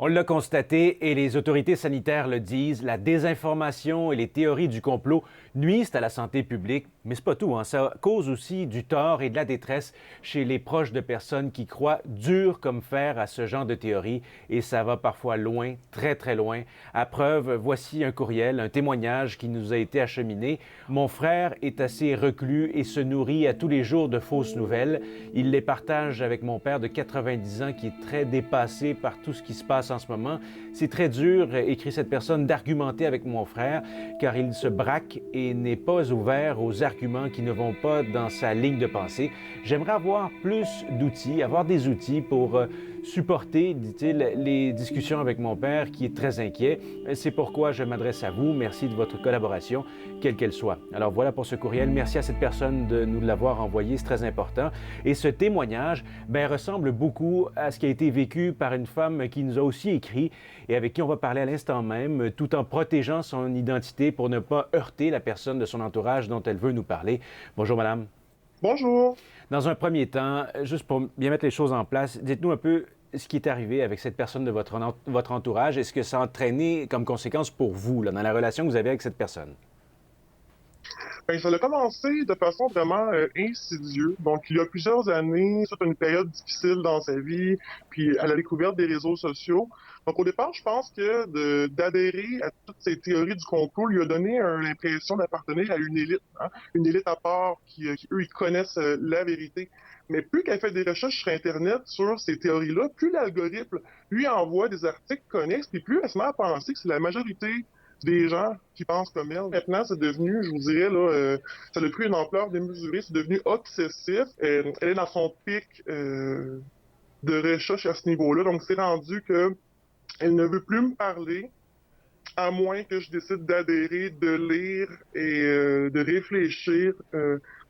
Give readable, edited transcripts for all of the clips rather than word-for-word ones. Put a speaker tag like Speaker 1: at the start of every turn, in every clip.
Speaker 1: On l'a constaté et les autorités sanitaires le disent, la désinformation et les théories du complot nuisent à la santé publique. Mais c'est pas tout, hein. Ça cause aussi du tort et de la détresse chez les proches de personnes qui croient dur comme fer à ce genre de théories et ça va parfois loin, très très loin. À preuve, voici un courriel, un témoignage qui nous a été acheminé. Mon frère est assez reclus et se nourrit à tous les jours de fausses nouvelles. Il les partage avec mon père de 90 ans qui est très dépassé par tout ce qui se passe en ce moment. C'est très dur, écrit cette personne, d'argumenter avec mon frère, car il se braque et n'est pas ouvert aux arguments qui ne vont pas dans sa ligne de pensée. J'aimerais avoir plus d'outils, avoir des outils pour supporter, dit-il, les discussions avec mon père qui est très inquiet. C'est pourquoi je m'adresse à vous. Merci de votre collaboration, quelle qu'elle soit. Alors voilà pour ce courriel. Merci à cette personne de nous l'avoir envoyé, c'est très important. Et ce témoignage ressemble beaucoup à ce qui a été vécu par une femme qui nous a aussi écrit et avec qui on va parler à l'instant même, tout en protégeant son identité pour ne pas heurter la personne de son entourage dont elle veut nous parler. Bonjour, madame.
Speaker 2: Bonjour.
Speaker 1: Dans un premier temps, juste pour bien mettre les choses en place, dites-nous un peu ce qui est arrivé avec cette personne de votre entourage et ce que ça a entraîné comme conséquence pour vous, là, dans la relation que vous avez avec cette personne.
Speaker 2: Ben, ça a commencé de façon vraiment insidieuse. Donc, il y a plusieurs années, c'était une période difficile dans sa vie, puis à la découverte des réseaux sociaux. Donc, au départ, je pense que d'adhérer à toutes ces théories du complot lui a donné l'impression d'appartenir à une élite, hein, une élite à part qui eux, ils connaissent la vérité. Mais plus qu'elle fait des recherches sur Internet sur ces théories-là, plus l'algorithme lui envoie des articles connexes, puis plus elle se met à penser que c'est la majorité des gens qui pensent comme elle. Maintenant, c'est devenu, je vous dirais, là, ça a pris une ampleur démesurée, c'est devenu obsessif. Elle est dans son pic de recherche à ce niveau-là, donc c'est rendu que elle ne veut plus me parler, à moins que je décide d'adhérer, de lire et de réfléchir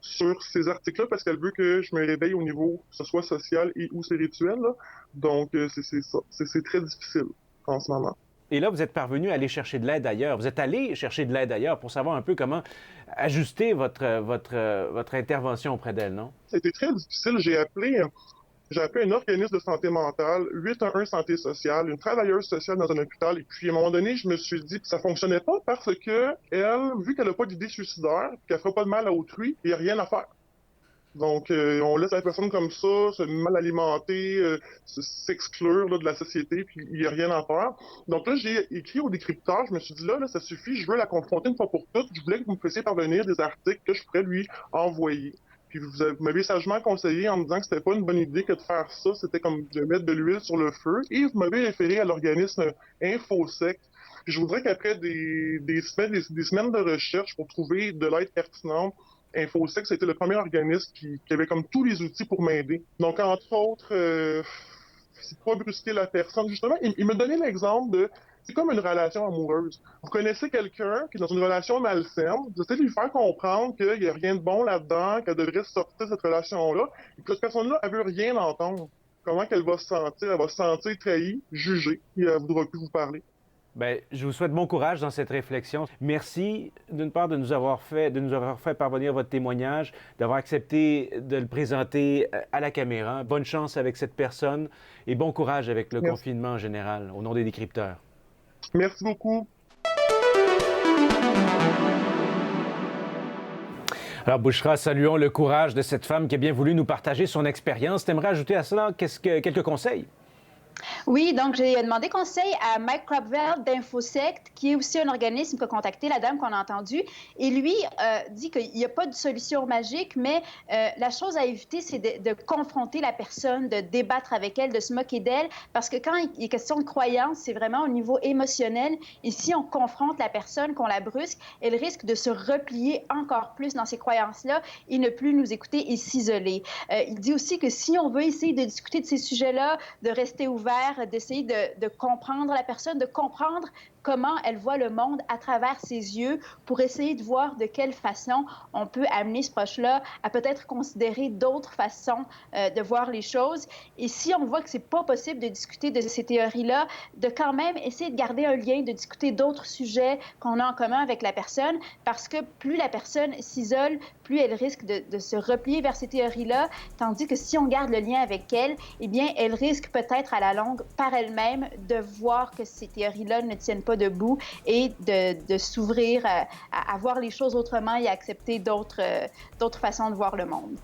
Speaker 2: sur ces articles-là, parce qu'elle veut que je me réveille au niveau, que ce soit social et ou spirituel. Là. Donc, c'est ça. C'est très difficile en ce moment.
Speaker 1: Et là, vous êtes parvenu à aller chercher de l'aide ailleurs. Vous êtes allé chercher de l'aide ailleurs pour savoir un peu comment ajuster votre intervention auprès d'elle, non?
Speaker 2: C'était très difficile. J'ai appelé un organisme de santé mentale, 811 Santé sociale, une travailleuse sociale dans un hôpital. Et puis, à un moment donné, je me suis dit que ça fonctionnait pas parce que elle, vu qu'elle n'a pas d'idée suicidaire, qu'elle fera pas de mal à autrui, il n'y a rien à faire. Donc, on laisse la personne comme ça, se mal alimenter, s'exclure là, de la société, puis il n'y a rien à faire. Donc là, j'ai écrit au décrypteur, je me suis dit là, ça suffit, je veux la confronter une fois pour toutes. Je voulais que vous me fassiez parvenir des articles que je pourrais lui envoyer. Puis vous m'avez sagement conseillé en me disant que c'était pas une bonne idée que de faire ça, c'était comme de mettre de l'huile sur le feu. Et vous m'avez référé à l'organisme InfoSec. Puis je voudrais qu'après des semaines de recherche pour trouver de l'aide pertinente, InfoSec, c'était le premier organisme qui avait comme tous les outils pour m'aider. Donc, entre autres, c'est pas brusquer la personne. Justement, il me donnait l'exemple de c'est comme une relation amoureuse. Vous connaissez quelqu'un qui est dans une relation malsaine, vous essayez de lui faire comprendre qu'il n'y a rien de bon là-dedans, qu'elle devrait sortir de cette relation-là, et que cette personne-là, elle veut rien entendre. Comment qu'elle va se sentir? Elle va se sentir trahie, jugée, et elle ne voudra plus vous parler.
Speaker 1: Bien, je vous souhaite bon courage dans cette réflexion. Merci d'une part de nous avoir fait parvenir votre témoignage, d'avoir accepté de le présenter à la caméra. Bonne chance avec cette personne et bon courage avec le
Speaker 2: Merci.
Speaker 1: confinement en général, au nom des décrypteurs.
Speaker 2: Merci beaucoup.
Speaker 1: Alors, Bouchra, saluons le courage de cette femme qui a bien voulu nous partager son expérience. T'aimerais ajouter à cela quelques conseils?
Speaker 3: Oui, donc j'ai demandé conseil à Mike Crabwell d'InfoSect, qui est aussi un organisme qui a contacté la dame qu'on a entendue. Et lui dit qu'il n'y a pas de solution magique, mais la chose à éviter, c'est de confronter la personne, de débattre avec elle, de se moquer d'elle, parce que quand il est question de croyance, c'est vraiment au niveau émotionnel. Et si on confronte la personne, qu'on la brusque, elle risque de se replier encore plus dans ces croyances-là et ne plus nous écouter et s'isoler. Il dit aussi que si on veut essayer de discuter de ces sujets-là, de rester ouvert, d'essayer de comprendre la personne, de comprendre comment elle voit le monde à travers ses yeux pour essayer de voir de quelle façon on peut amener ce proche-là à peut-être considérer d'autres façons de voir les choses. Et si on voit que c'est pas possible de discuter de ces théories-là, de quand même essayer de garder un lien, de discuter d'autres sujets qu'on a en commun avec la personne, parce que plus la personne s'isole, plus elle risque de se replier vers ces théories-là, tandis que si on garde le lien avec elle, eh bien, elle risque peut-être à la longue, par elle-même, de voir que ces théories-là ne tiennent pas debout et de s'ouvrir à voir les choses autrement et à accepter d'autres façons de voir le monde.